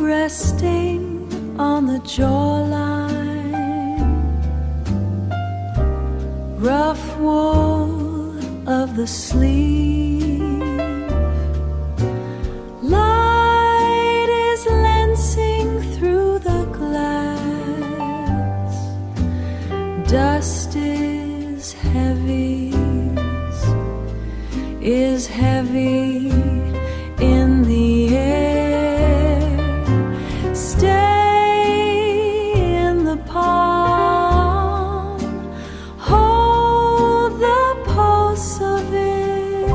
resting on the jawline, rough wool of the sleeve. Light is lancing through the glass. Dust is heavy in the air. Stay in the palm, hold the pulse of it.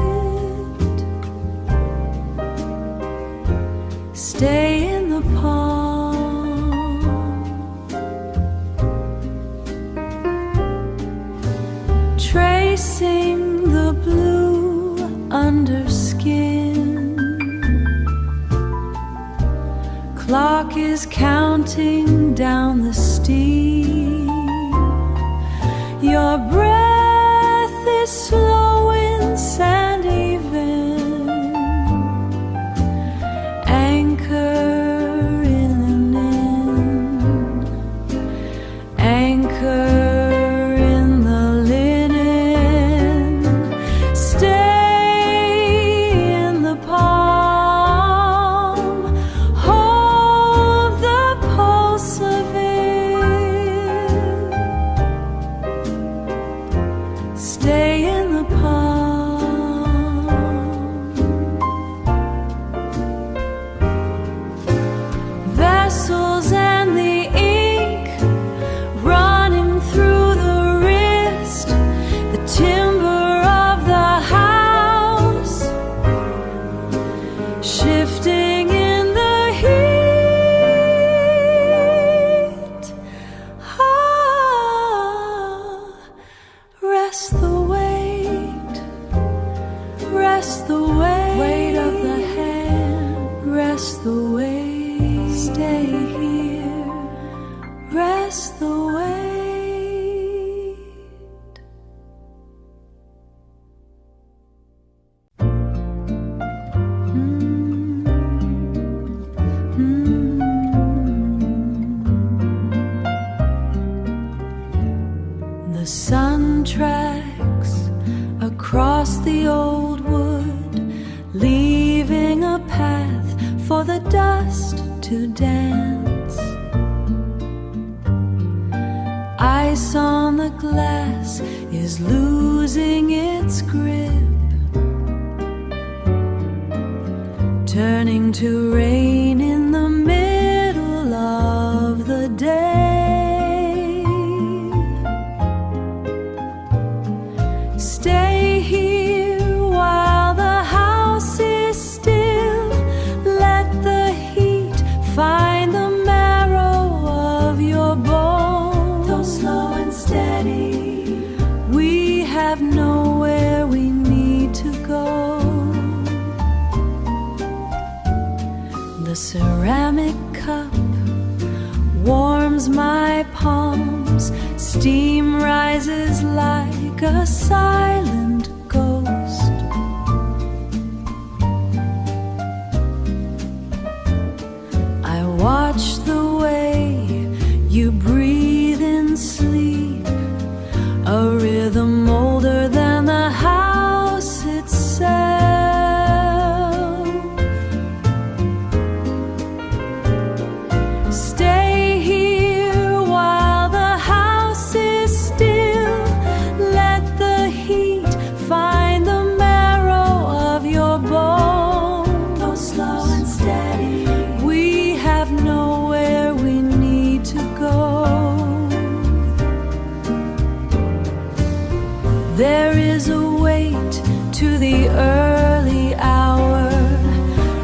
Stay in the palm. Tracing the blue under skin. Clock is counting down the steam. Your breath is slow in sand even. Anchor in an inn. Anchor in the linen. Stay in the palm. Hold the pulse of it. Stay in the palm. Vessels and the ink running through the wrist. The timber of the house shifting in the heat. Rest the weight, rest the weight of the hand, rest the weight. Stay here, rest the weight. The sun tracks across the old wood, leaving a path for the dust to dance. Ice on the glass is losing its grip, turning to rain in the middle of the day. Stay here while the house is still. Let the heat find the marrow of your bones. Though slow and steady, we have nowhere we need to go. The ceramic cup warms my palms. Steam rises like a silent ghost. I watch the way you breathe in sleep, a rhythm older than the house itself. Stay here while the house is still. Let the heat find the marrow of your bones. Though slow and steady, we have nowhere we need to go. There is a weight to the early hour,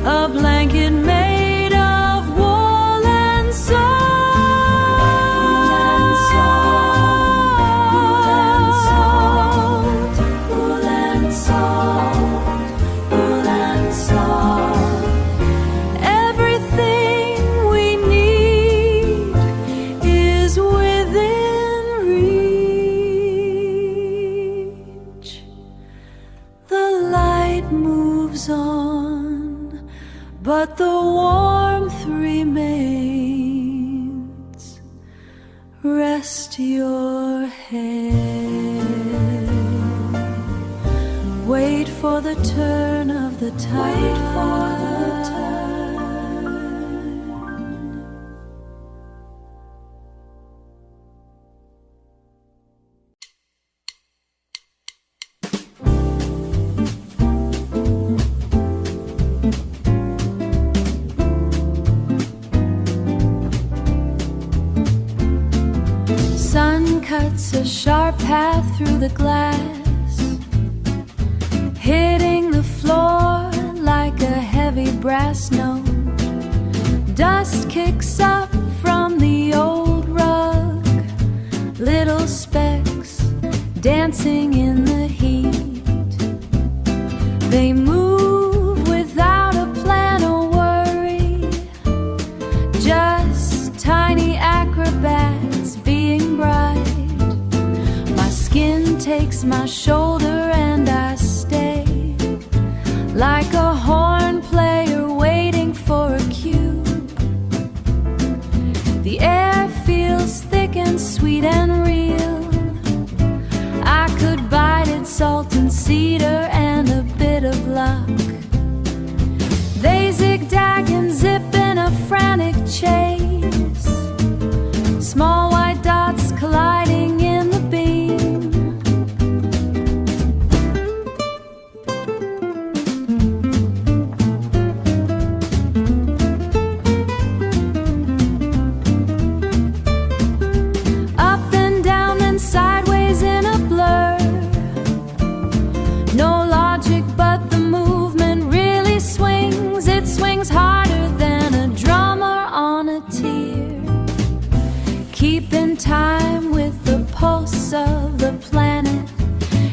a blanket made of wool and salt. Wool and salt, wool and salt. Everything we need is within reach. The light warmth remains. Rest your head. Wait for the turn of the tide. Wait for the turn. Sun cuts a sharp path through the glass, hitting the floor like a heavy brass note. Dust kicks up from the old rug, little specks dancing in the heat. They move without a plan or worry, just tiny acrobats being bright. My skin takes my shoulder and I stay like a horn player waiting for a cue. The air feels thick and sweet and real. I could bite it, salt and cedar and a bit of luck. They zigzag and zip in a frantic chase, small white dots colliding in the beam. Up and down and sideways in a blur. No logic but the movement really swings. It swings harder than a drummer on a tear, keeping time with the pulse of the planet.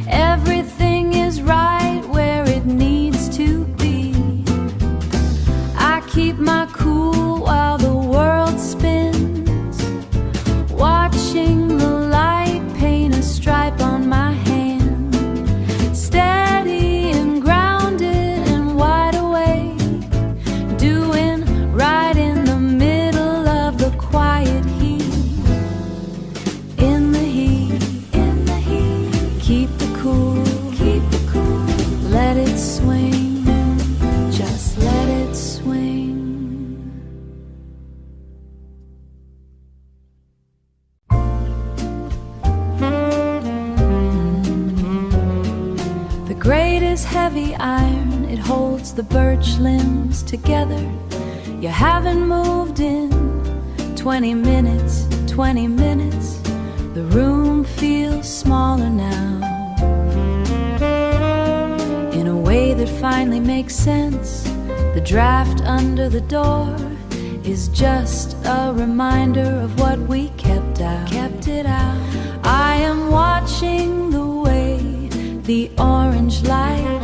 Everything is right where it needs to be. I keep my cool while the world spins, watching the light paint a stripe on my hand. Steady and grounded and wide awake, doing right in the middle of the quiet heat. In the heat, keep the cool, let it swing, just let it swing. The grate is heavy iron, it holds the birch limbs together. You haven't moved in 20 minutes, 20 minutes. The room feels smaller now, in a way that finally makes sense. The draft under the door is just a reminder of what we kept out. I am watching the way the orange light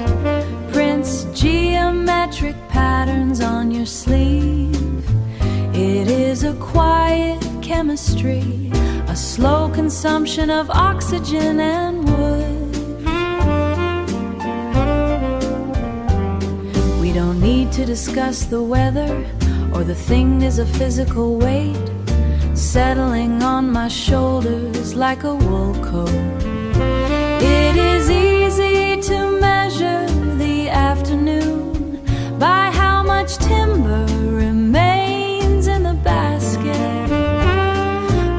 prints geometric patterns on your sleeve. It is a quiet chemistry, a slow consumption of oxygen and wood. We don't need to discuss the weather, or the thing is a physical weight settling on my shoulders like a wool coat. It is easy to measure the afternoon by how much timber remains in the basket.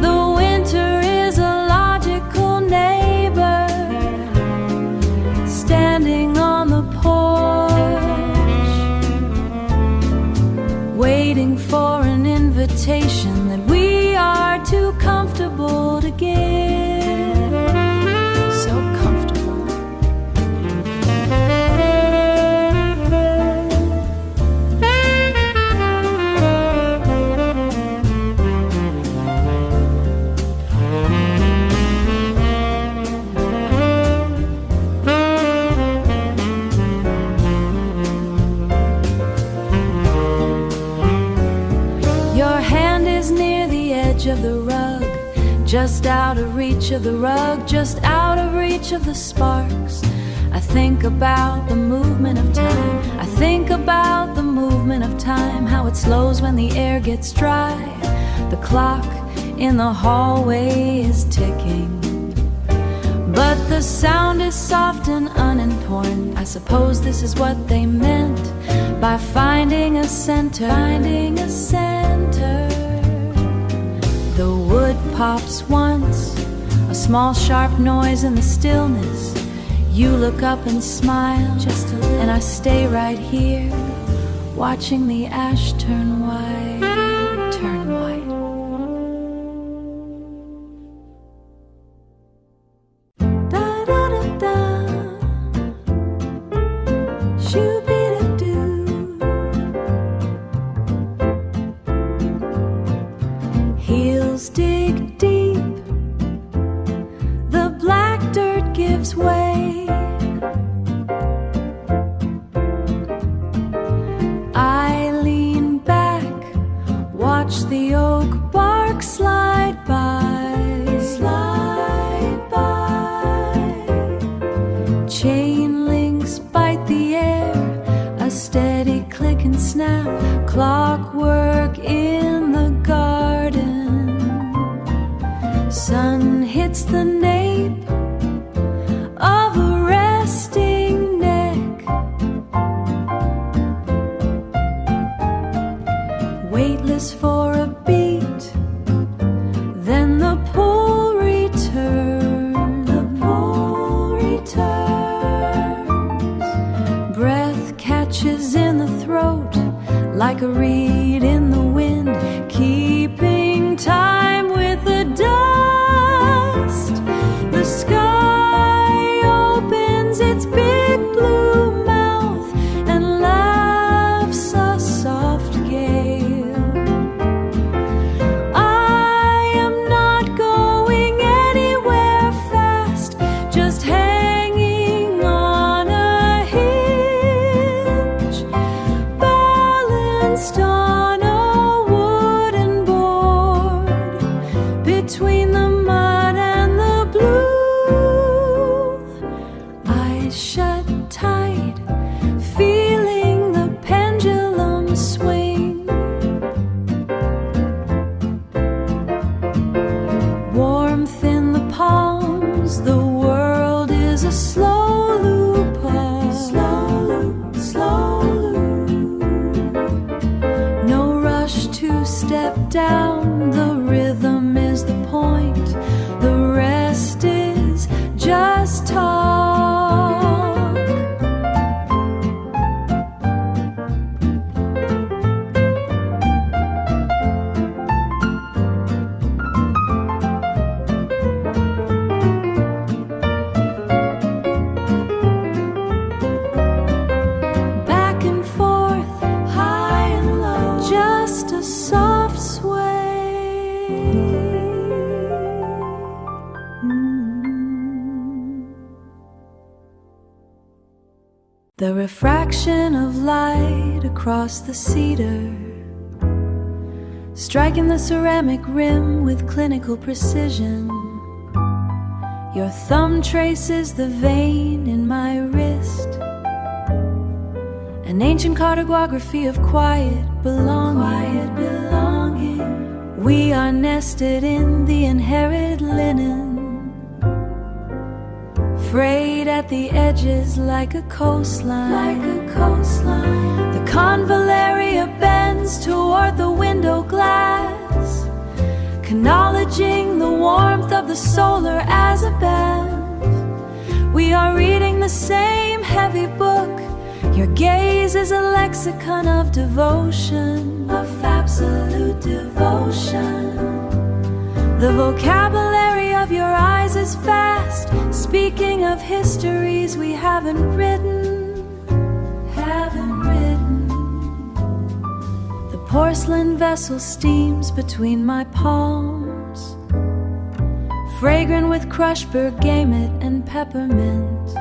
The winter is a logical neighbor, standing on the porch, waiting for an invitation that we are too comfortable to give. So comfortable. Your hand is near the edge of the rug, just out of reach of the rug, just out of reach of the sparks. I think about the movement of time. I think about the movement of time, how it slows when the air gets dry. The clock in the hallway is ticking, but the sound is soft and unimportant. I suppose this is what they meant by finding a center. Finding a center. The wood pops once, a small sharp noise in the stillness. You look up and smile, just a little, and I stay right here, watching the ash turn white, turn white. Da da da da, shoo-be-da-doo. Heels dig deep, the black dirt gives way. Watch the oak bark slide by, slide by. Chain links bite the air, a steady click and snap. Clockwork in the garden. Sun hits the nape of a resting neck. Weightless for a beat, then the pull returns. The pull returns. Breath catches in the throat like a reed in the wind, keeping time with the dust. The sky opens its big blue mouth and laughs a soft gale. On a wooden board between the mud and the blue, eyes shut tight, feeling the pendulum swing. Warmth in the palms, the world is a slow loop. Slow loop, slow loop. To step down, the rhythm is the point, the rest is just talk. Back and forth, high and low, just a soft sway. The refraction of light across the cedar, striking the ceramic rim with clinical precision. Your thumb traces the vein in my wrist, an ancient cartography of quiet belonging. Quiet belonging. We are nested in the inherited linen, frayed at the edges like a coastline. Like a coastline. The convallaria bends toward the window glass, acknowledging the warmth of the solar as a band. We are reading the same heavy book. Your gaze is a lexicon of devotion, of absolute devotion. The vocabulary of your eyes is fast, speaking of histories we haven't written, haven't written. The porcelain vessel steams between my palms, fragrant with crushed bergamot and peppermint.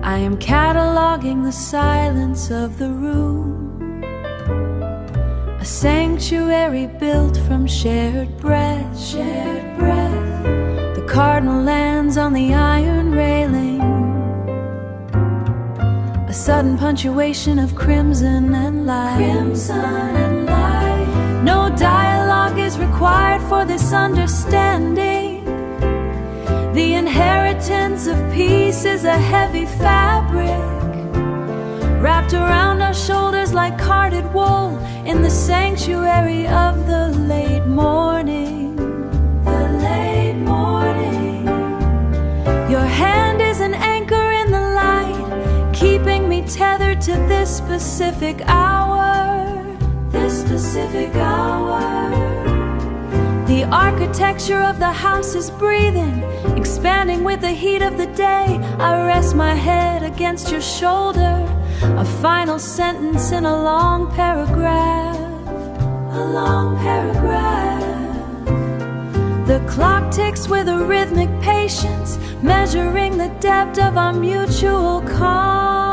I am cataloging the silence of the room, a sanctuary built from shared breath. Shared breath. The cardinal lands on the iron railing, sudden punctuation of crimson and light. No dialogue is required for this understanding. The inheritance of peace is a heavy fabric, wrapped around our shoulders like carded wool in the sanctuary of the late morning. The late morning. Your hand is an anchor in the light, keeping me tethered to this specific hour. This specific hour. The architecture of the house is breathing, expanding with the heat of the day. I rest my head against your shoulder, a final sentence in a long paragraph. A long paragraph. The clock ticks with a rhythmic patience, measuring the depth of our mutual calm.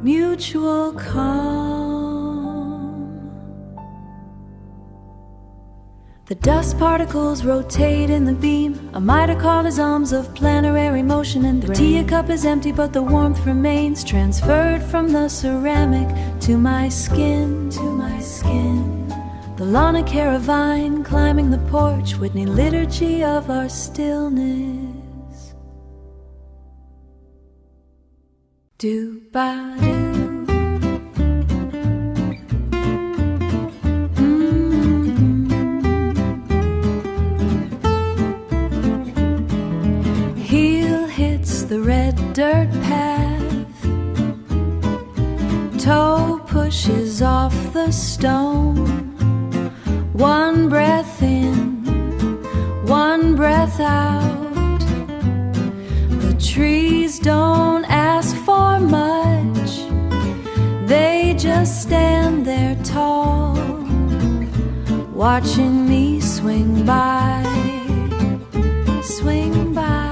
Mutual calm. The dust particles rotate in the beam, a mitochondrisms of planetary motion, and the tea cup is empty, but the warmth remains, transferred from the ceramic to my skin. To my skin. The Lana Caravine climbing the porch, Whitney liturgy of our stillness. Do-ba-do. The red dirt path, toe pushes off the stone. One breath in, one breath out. The trees don't ask for much, they just stand there tall, watching me swing by. Swing by.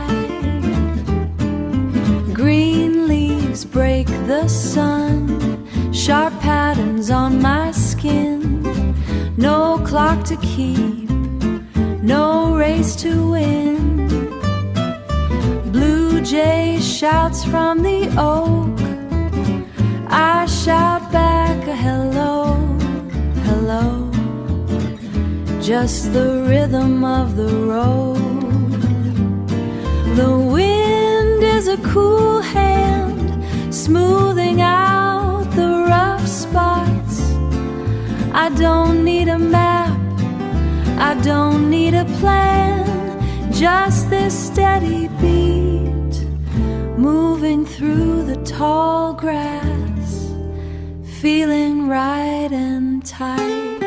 Green leaves break the sun, sharp patterns on my skin. No clock to keep, no race to win. Blue jay shouts from the oak, I shout back a hello, hello. Just the rhythm of the road. The wind is a cool hand, smoothing out the rough spots. I don't need a map, I don't need a plan, just this steady beat, moving through the tall grass, feeling right and tight.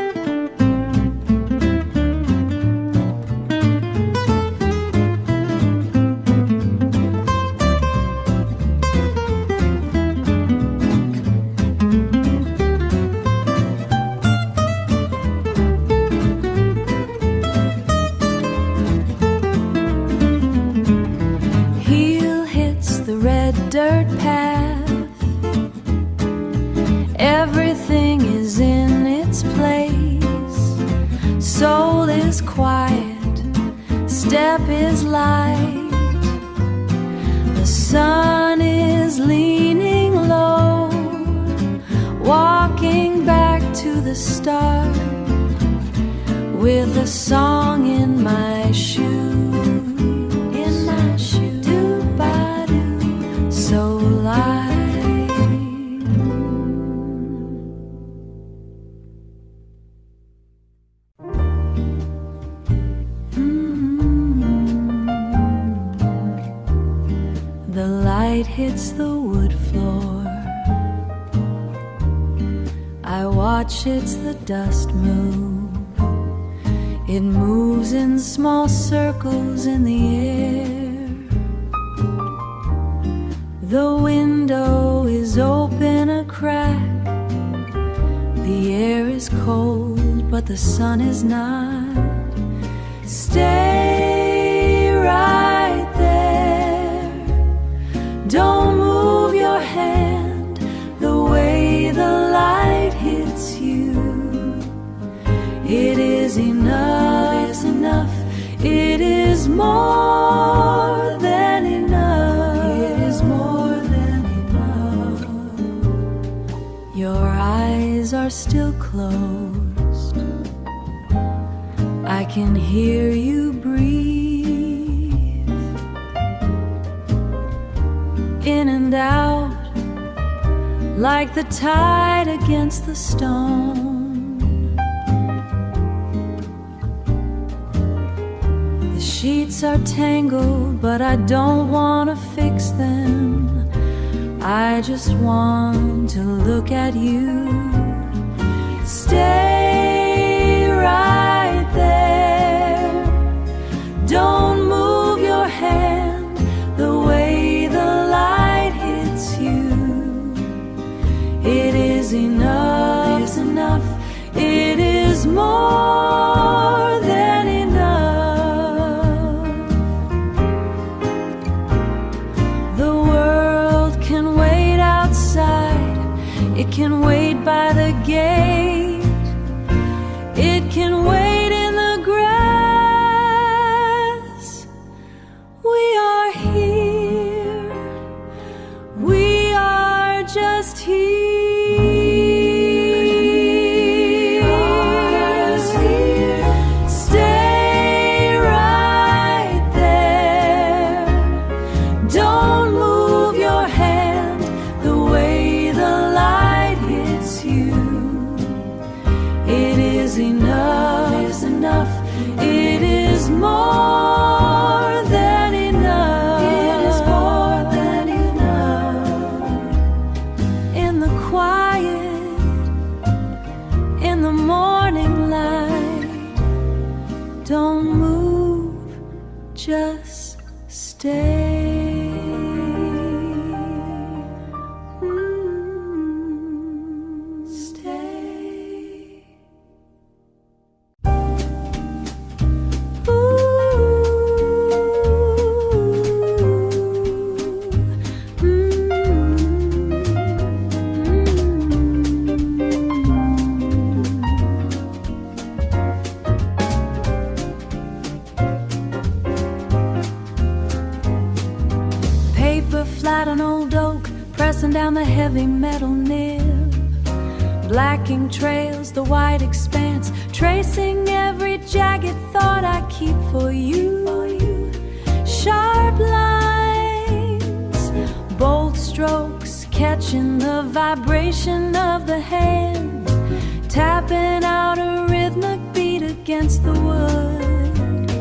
Dirt path, everything is in its place. Soul is quiet, step is light. The sun is leaning low, walking back to the start, with a song in my shoe. So light. The light hits the wood floor, I watch it's the dust move. It moves in small circles in the air. The window is open a crack. The air is cold, but the sun is not. Stay right there. Don't move your hand. The way the light hits you, it is enough, it's enough. It is more than enough. Your eyes are still closed. I can hear you breathe in and out like the tide against the stone. The sheets are tangled, but I don't want to fix them. I just want to look at you. Stay right there. Don't move your hand the way the light hits you. It is enough, it is enough, it is more than enough. The world can wait outside, it can wait by the gate, it can wait in the grass. We are here, we are just here. Stay right there. Don't move your hand the way the light hits you. It is enough, it is more than enough. It is more than enough. In the quiet, in the morning light, don't move, just stay. Stay. Paper flat on old oak, pressing down the heavy metal nib. Blacking trails, the wide expanse, tracing every jagged thought I keep for you. Sharp lines, bold strokes, catching the vibration of the hand, tapping out a rhythmic beat against the wood.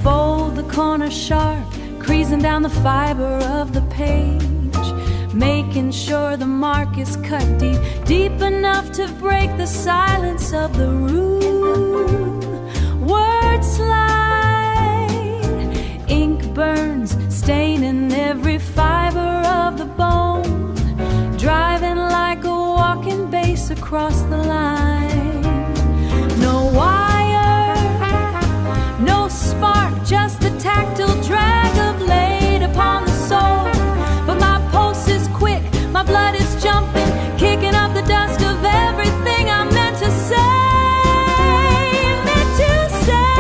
Fold the corner sharp, creasing down the fiber of the page, making sure the mark is cut deep, deep enough to break the silence of the room. Words slide, ink burns, staining every fiber of the bone, driving like a walking bass across the line. No wire, no spark, just the tactile drag of laid upon the soul. But my pulse is quick, my blood is jumping, kicking up the dust of everything I meant to say. Meant to say.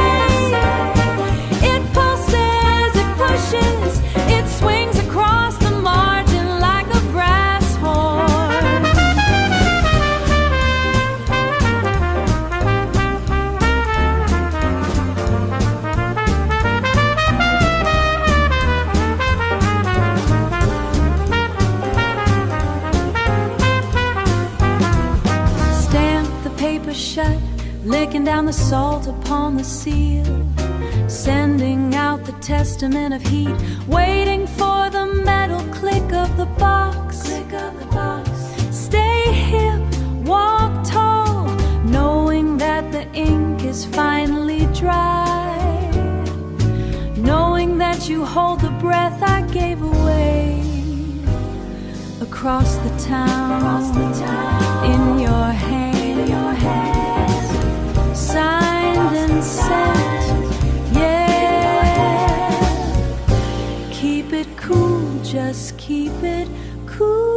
It pulses, it pushes, it swings across the margin like a brass horn. Paper shut, licking down the salt upon the seal, sending out the testament of heat, waiting for the metal click of the box. Click of the box. Stay hip, walk tall, knowing that the ink is finally dry, knowing that you hold the breath I gave away across the town, in your hand. Signed and sent, yeah. Keep it cool, just keep it cool.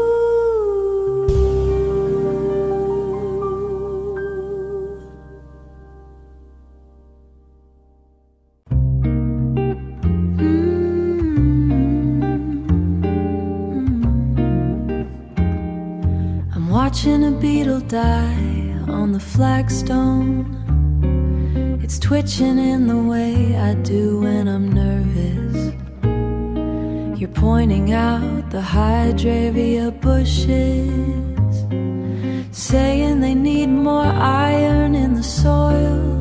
watching a beetle die on the flagstone. It's twitching in the way I do when I'm nervous. You're pointing out the hydrangea bushes, saying they need more iron in the soil.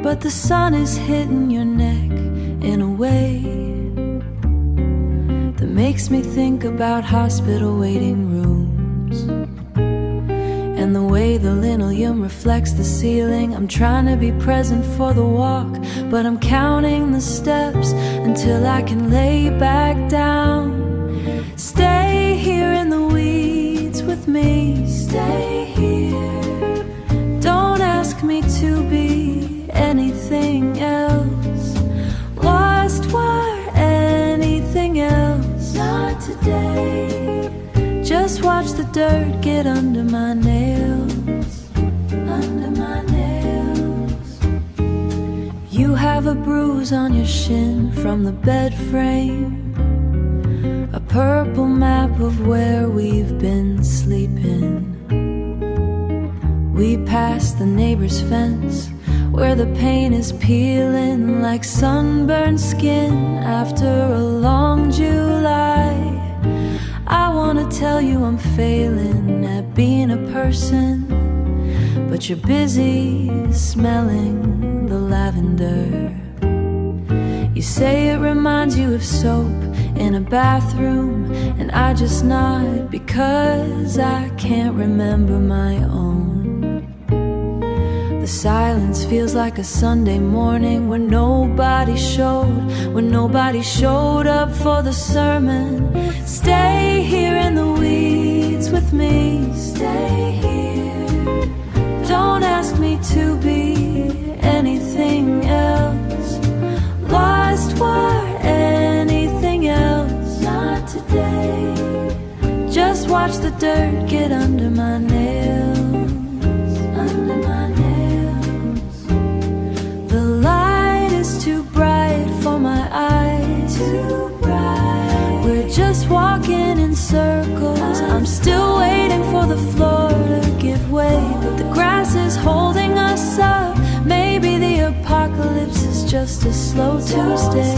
But the sun is hitting your neck in a way that makes me think about hospital waiting rooms, and the way the linoleum reflects the ceiling. I'm trying to be present for the walk, but I'm counting the steps until I can lay back down. Stay here in the weeds with me. Stay here. Don't ask me to be anything else. Lost wire, anything else. Not today. Just watch the dirt get under my nails. Under my nails. You have a bruise on your shin from the bed frame, a purple map of where we've been sleeping. We passed the neighbor's fence where the paint is peeling like sunburned skin after a long July. I wanna tell you I'm failing at being a person, but you're busy smelling the lavender. You say it reminds you of soap in a bathroom, and I just nod because I can't remember my own. The silence feels like a Sunday morning when nobody showed up for the sermon. Stay here in the weeds with me. Stay here. Don't ask me to be anything else. Lost wire, anything else. Not today. Just watch the dirt get under my nails. Under my nails. The light is too bright for my eyes. Too bright. We're just walking in circles. I'm still waiting for the floor to give way, but the grass is holding us up. Maybe the apocalypse is just a slow Tuesday,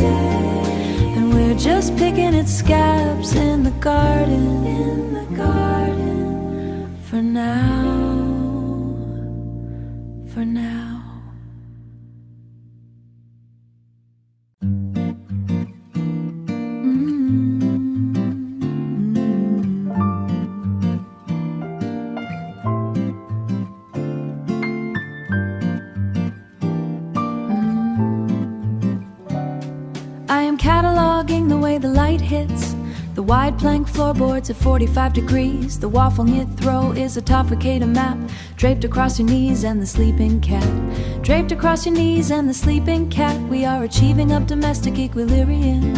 and we're just picking at scabs in the garden. In the garden. For now. For now. I am cataloging the way the light hits the wide plank floorboards at 45 degrees. The waffle knit throw is a Tafakata map, draped across your knees and the sleeping cat. Draped across your knees and the sleeping cat. We are achieving up domestic equilibrium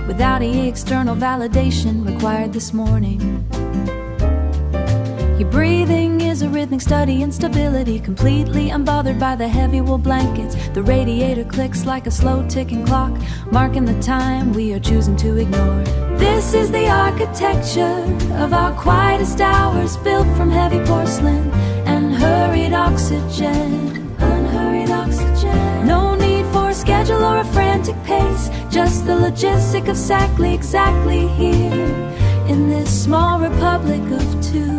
without any external validation required this morning. Your breathing is a rhythmic study in stability, completely unbothered by the heavy wool blankets. The radiator clicks like a slow ticking clock, marking the time we are choosing to ignore. This is the architecture of our quietest hours, built from heavy porcelain and hurried oxygen. Unhurried oxygen. No need for a schedule or a frantic pace, just the logistic of exactly here in this small republic of two.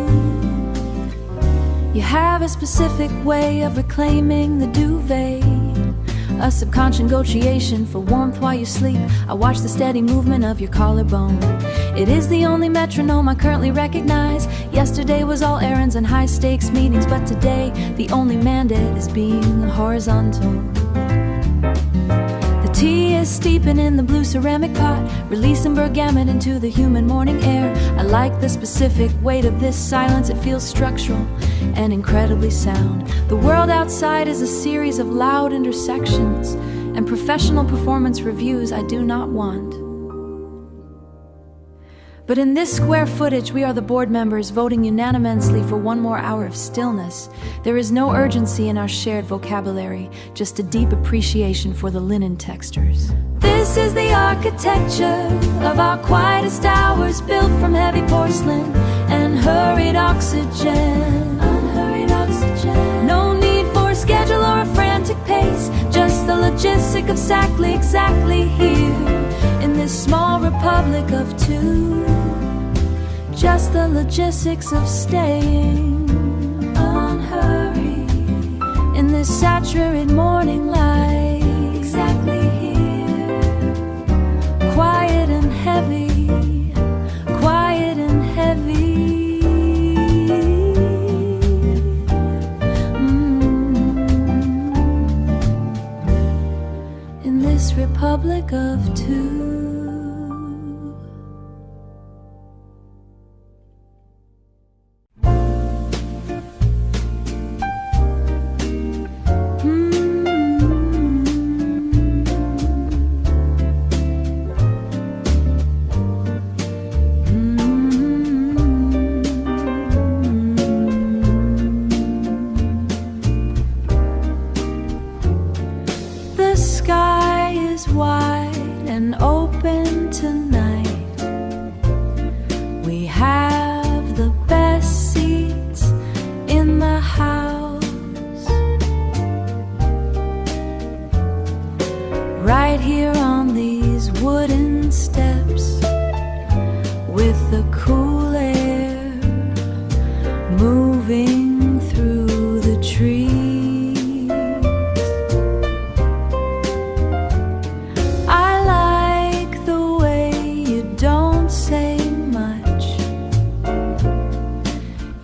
You have a specific way of reclaiming the duvet, a subconscious negotiation for warmth while you sleep. I watch the steady movement of your collarbone. It is the only metronome I currently recognize. Yesterday was all errands and high-stakes meetings, but today the only mandate is being horizontal. The tea is steeping in the blue ceramic pot, releasing bergamot into the humid morning air. I like the specific weight of this silence. It feels structural and incredibly sound. The world outside is a series of loud intersections and professional performance reviews I do not want. But in this square footage, we are the board members voting unanimously for one more hour of stillness. There is no urgency in our shared vocabulary, just a deep appreciation for the linen textures. This is the architecture of our quietest hours, built from heavy porcelain and unhurried oxygen. Unhurried oxygen. No need for a schedule or a frantic pace, just the logistic of exactly here in this small republic of two. Just the logistics of staying unhurried in this saturated morning light. Exactly here, quiet and heavy, quiet and heavy. In this republic of two. Right here on these wooden steps, with the cool air moving through the trees. I like the way you don't say much.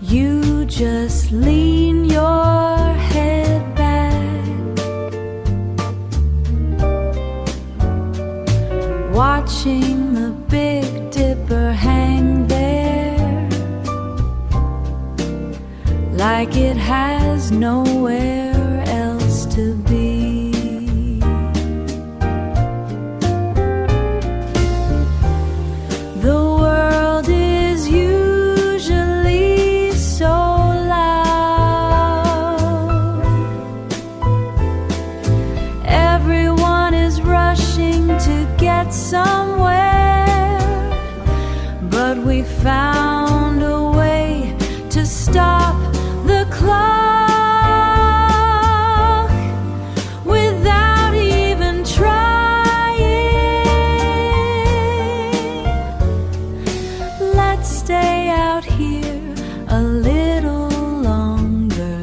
You just lean your head back, watching the Big Dipper hang there like it has nowhere else to be. The world is usually so loud. Everyone is rushing to get somewhere, but we found a way to stop the clock without even trying. Let's stay out here a little longer.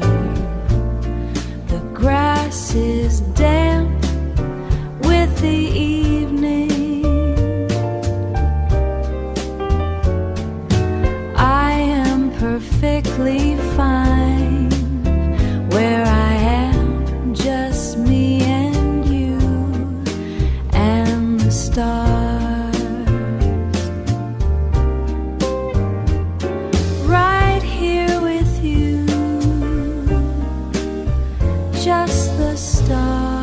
The grass is damp with the evening. I am perfectly fine where I am, just me and you and the stars. Right here with you, just the stars.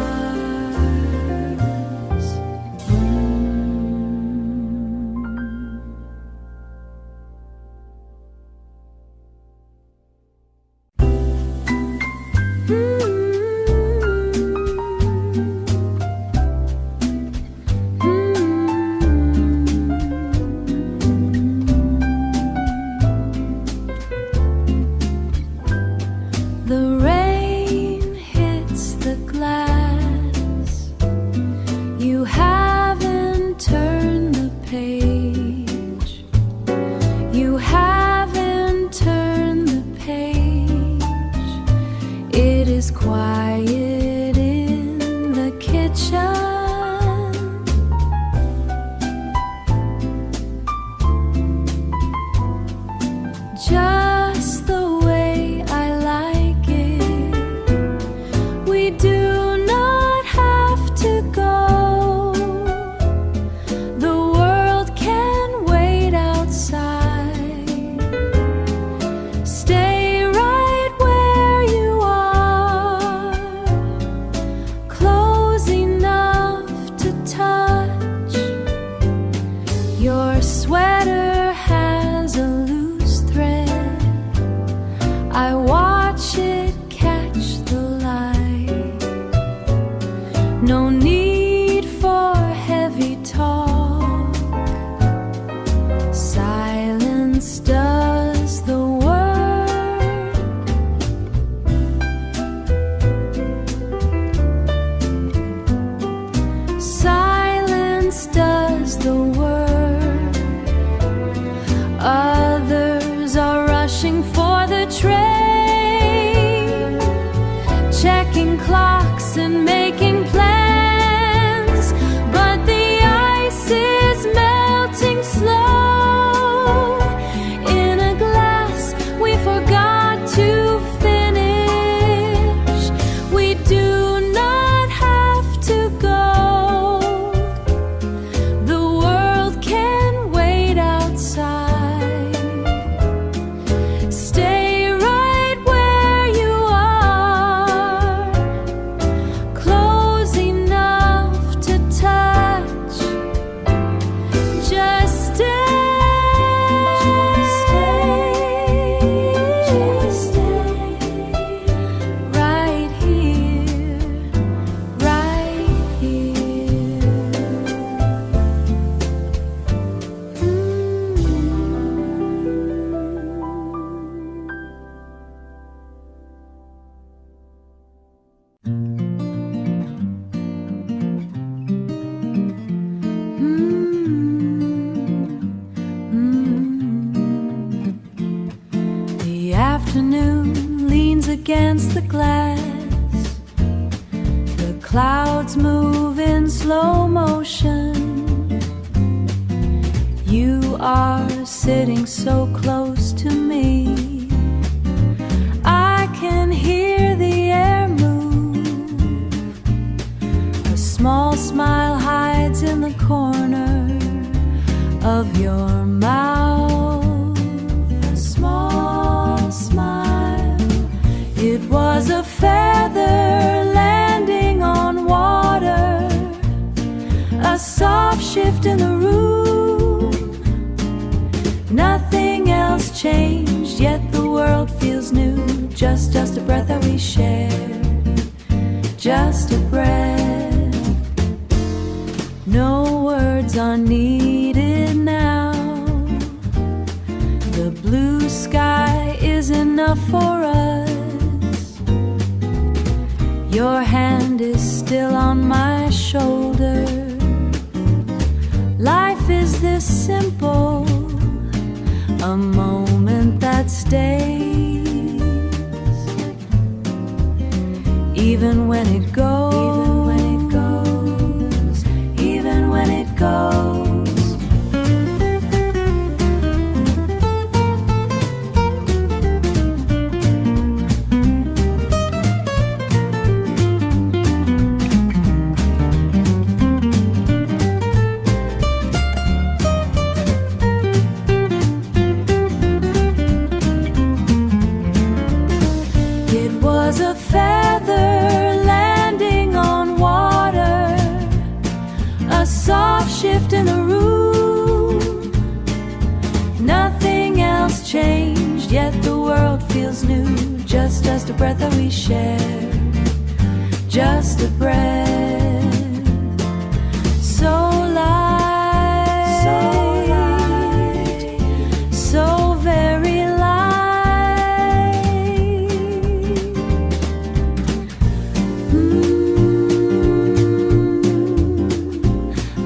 The rain hits the glass. You haven't turned the page. You haven't turned the page. It is quiet in the kitchen. Just the way I like it. We do not have to go. The world can wait outside. Stay right where you are, close enough to touch. Your sweater has a loose thread. I watch it catch the light. No need for heavy talk. Silence does the the train, checking clocks and making plans, but the ice is melting slow. In a glass we forgot to finish. We do not have to go. The world can wait outside. Stay right where you are, close enough to touch. Just stay, right here, right here. The afternoon leans against the glass. The clouds move in slow motion. You are sitting so close to me. I can hear the air move. A small smile hides in the corner of your mouth. A small smile. It was a feather landing on water, a soft shift in the room. Nothing else changed, yet the world feels new. Just a breath that we share, just a breath. No words are needed now. The blue sky is enough for us. Your hand is still on my shoulder. Life is this simple, a moment that stays, even when it goes, even when it goes. It was a feather landing on water, a soft shift in the room. Nothing else changed, yet the world feels new. Just a breath that we share, just a breath. So light, so light, so very light.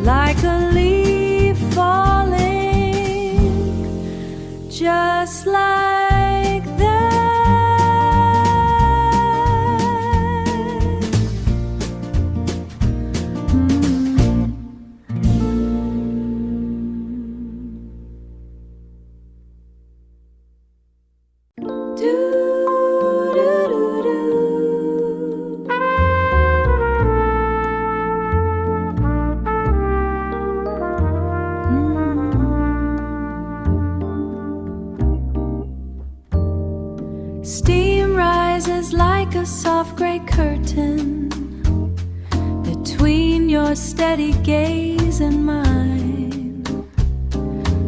Like a leaf falling, just like that. Steam rises like a soft gray curtain between your steady gaze and mine.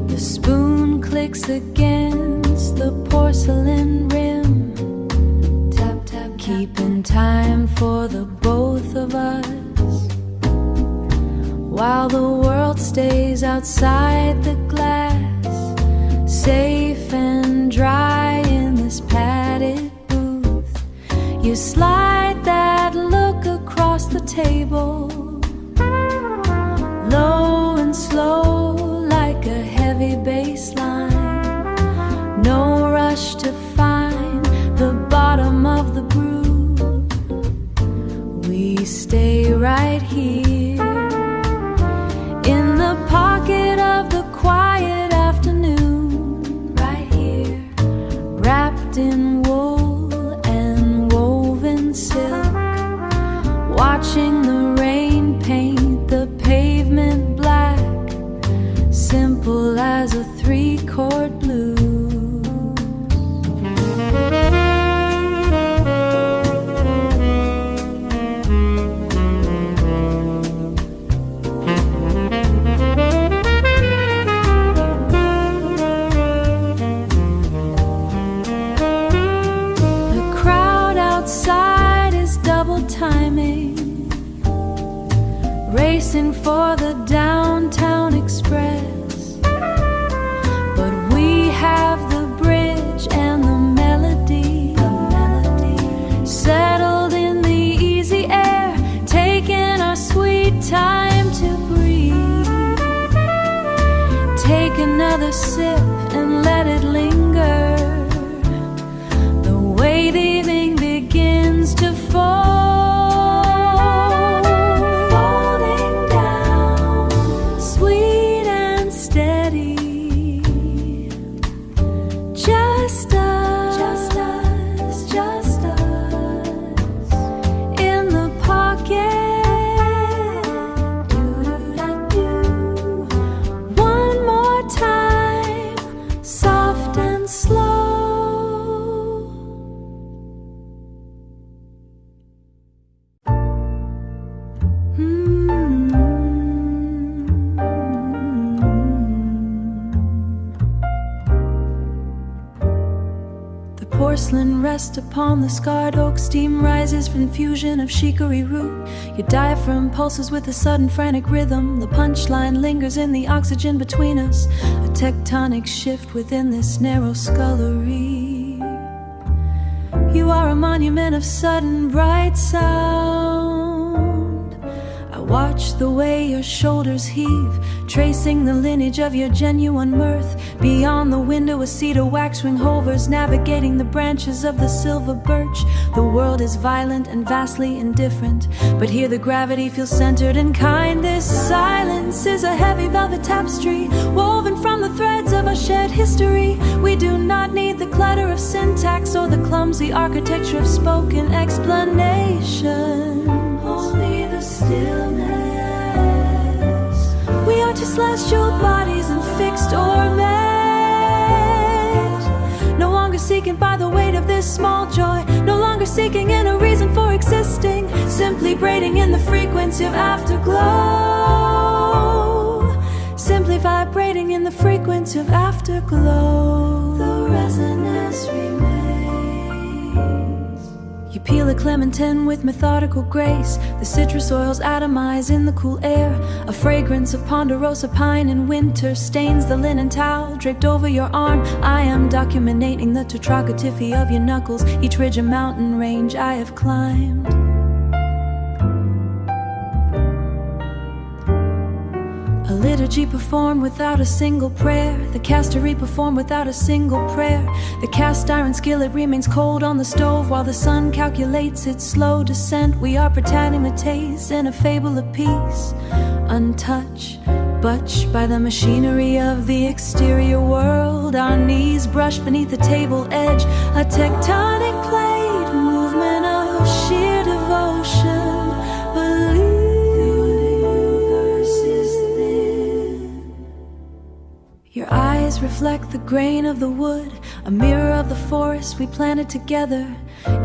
The spoon clicks against the porcelain rim, tap tap, keeping time for the both of us, while the world stays outside the glass, safe and dry in this padded booth. You slide that look across the table, low and slow like a heavy bass line. No rush to find for the downtown express, but we have the bridge and the melody, settled in the easy air, taking our sweet time to breathe. Take another sip and let it linger, the way the evening begins to fall, folding down, sweet and steady. Just us, just us, just us, in the pocket. Do-do-da-do. One more time, soft and slow. The porcelain rests upon the scarred oak. Steam rises from fusion of chicory root. Your diaphragm pulses with a sudden frantic rhythm. The punchline lingers in the oxygen between us, a tectonic shift within this narrow scullery. You are a monument of sudden bright sound. I watch the way your shoulders heave, tracing the lineage of your genuine mirth. Beyond the window a cedar waxwing hovers, navigating the branches of the silver birch. The world is violent and vastly indifferent, but here the gravity feels centered and kind. This silence is a heavy velvet tapestry, woven from the threads of our shared history. We do not need the clutter of syntax or the clumsy architecture of spoken explanation. Only the stillness. We are two celestial bodies and fixed orbit, no longer seeking by the weight of this small joy, no longer seeking in a reason for existing, simply braiding in the frequency of afterglow, simply vibrating in the frequency of afterglow. The resonance remains. You peel a clementine with methodical grace. The citrus oils atomize in the cool air. A fragrance of ponderosa pine in winter stains the linen towel draped over your arm. I am documenting the tetragrammaticity of your knuckles, each ridge a mountain range I have climbed. A liturgy performed without a single prayer, the castery performed without a single prayer. The cast iron skillet remains cold on the stove while the sun calculates its slow descent. We are protagonists in a fable of peace, untouched, butched by the machinery of the exterior world. Our knees brush beneath the table edge, a tectonic plate, movement of sheer devotion. Believe your eyes reflect the grain of the wood, a mirror of the forest we planted together.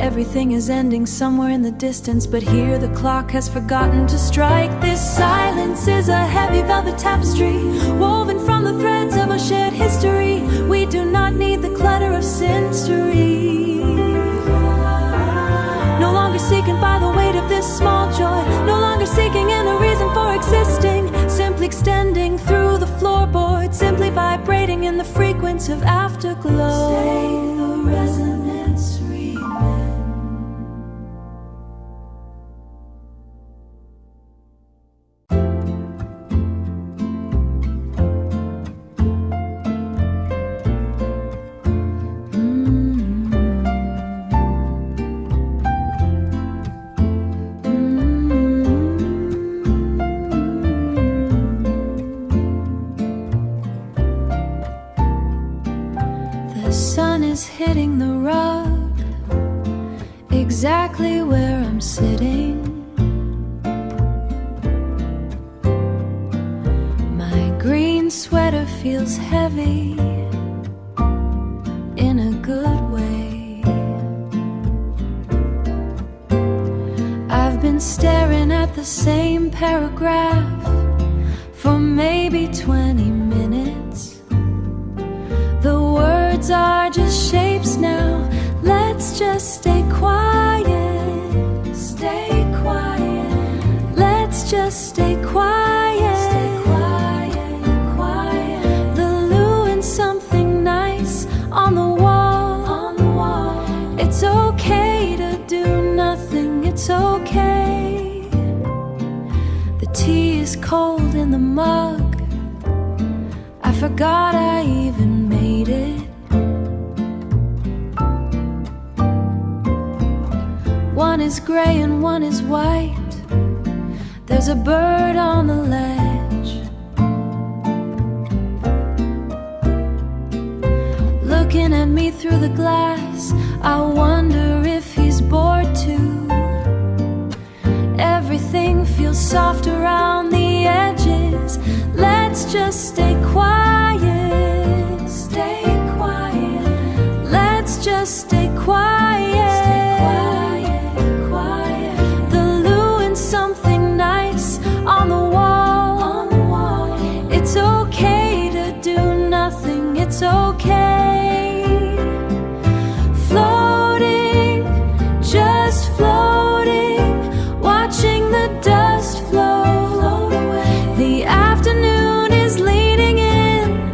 Everything is ending somewhere in the distance, but here the clock has forgotten to strike. This silence is a heavy velvet tapestry, woven from the threads of a shared history. We do not need the clutter of sensory, no longer seeking by the weight of this small joy, no longer seeking in a reason for existing, simply extending through the floorboard, simply vibrating in the frequency of afterglow. Stay the resonance remains. The sun is hitting the rug, exactly where I'm sitting. My green sweater feels heavy in a good way. I've been staring at the same paragraph for maybe 20 minutes. The words are just shapes now. Let's just stay quiet. Stay quiet. Let's just stay quiet. it's okay. The tea is cold in the mug. I forgot I even made it. One is gray and one is white. There's a bird on the ledge, looking at me through the glass. I wonder if he's bored too. Everything feels soft around the edges. Let's just stay quiet. Stay quiet. Let's just stay quiet. Stay quiet, quiet. The loo and something nice on the wall. On the wall. It's okay to do nothing. It's okay. Floating, just floating, watching the dust float away. The afternoon is leaning in.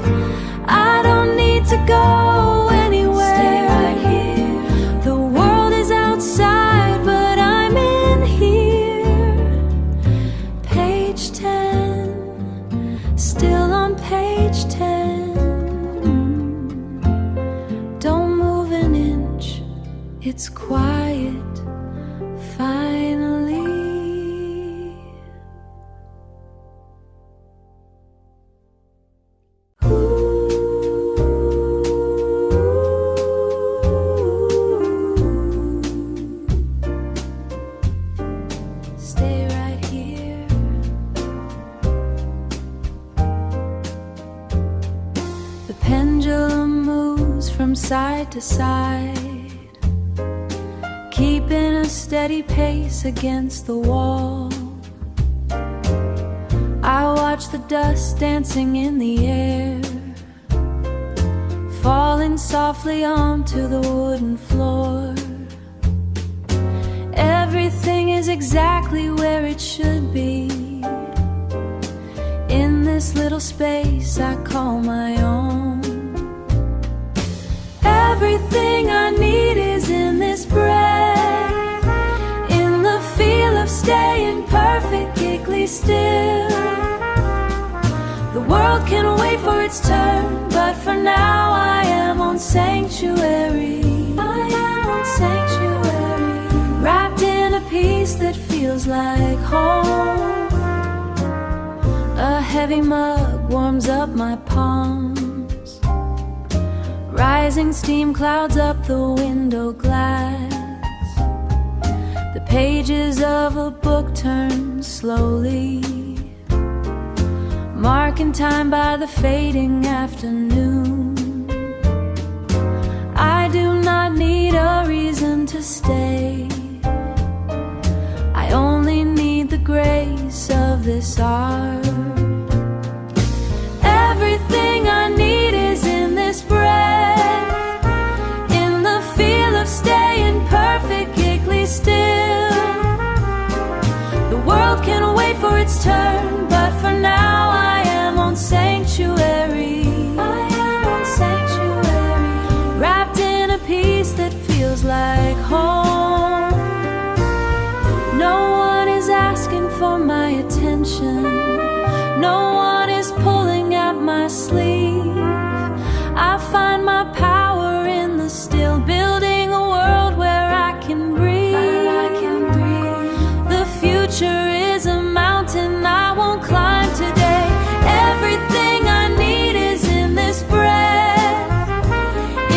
I don't need to go anywhere. Stay right here. The world is outside, but I'm in here. Page 10, still on page 10. Don't move an inch, it's quiet, finally. Stay right here. The pendulum moves from side to side, keeping a steady pace against the wall. I watch the dust dancing in the air, falling softly onto the wooden floor. Everything is exactly where it should be, in this little space I call my own. Everything I need is in this breath, in the feel of staying perfectly still. The world can wait for its turn, but for now I am on sanctuary. I am on sanctuary, wrapped in a piece that feels like home. A heavy mug warms up my palms, rising steam clouds up the window glass. The pages of a book turn slowly, marking time by the fading afternoon. I do not need a reason to stay. I only need the grace of this art. Everything I need is in this breath, in the feel of staying perfectly still. The world can wait for its turn, but for now I am on sanctuary. I am on sanctuary, wrapped in a piece that feels like home. No one is asking for my attention. No one is pulling at my sleeve. I find my power in the still, building a world where I can breathe. The future is a mountain I won't climb today. Everything I need is in this breath,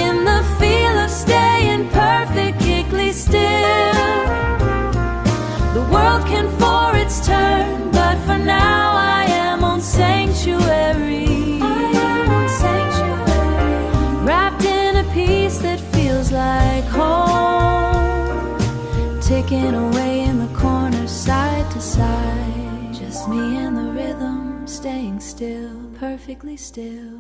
in the feel of staying perfectly still. The world can for its turn, but for now I am on sanctuary. I am on sanctuary, wrapped in a piece that feels like home, ticking away in the corner side to side. Just me and the rhythm, staying still, perfectly still.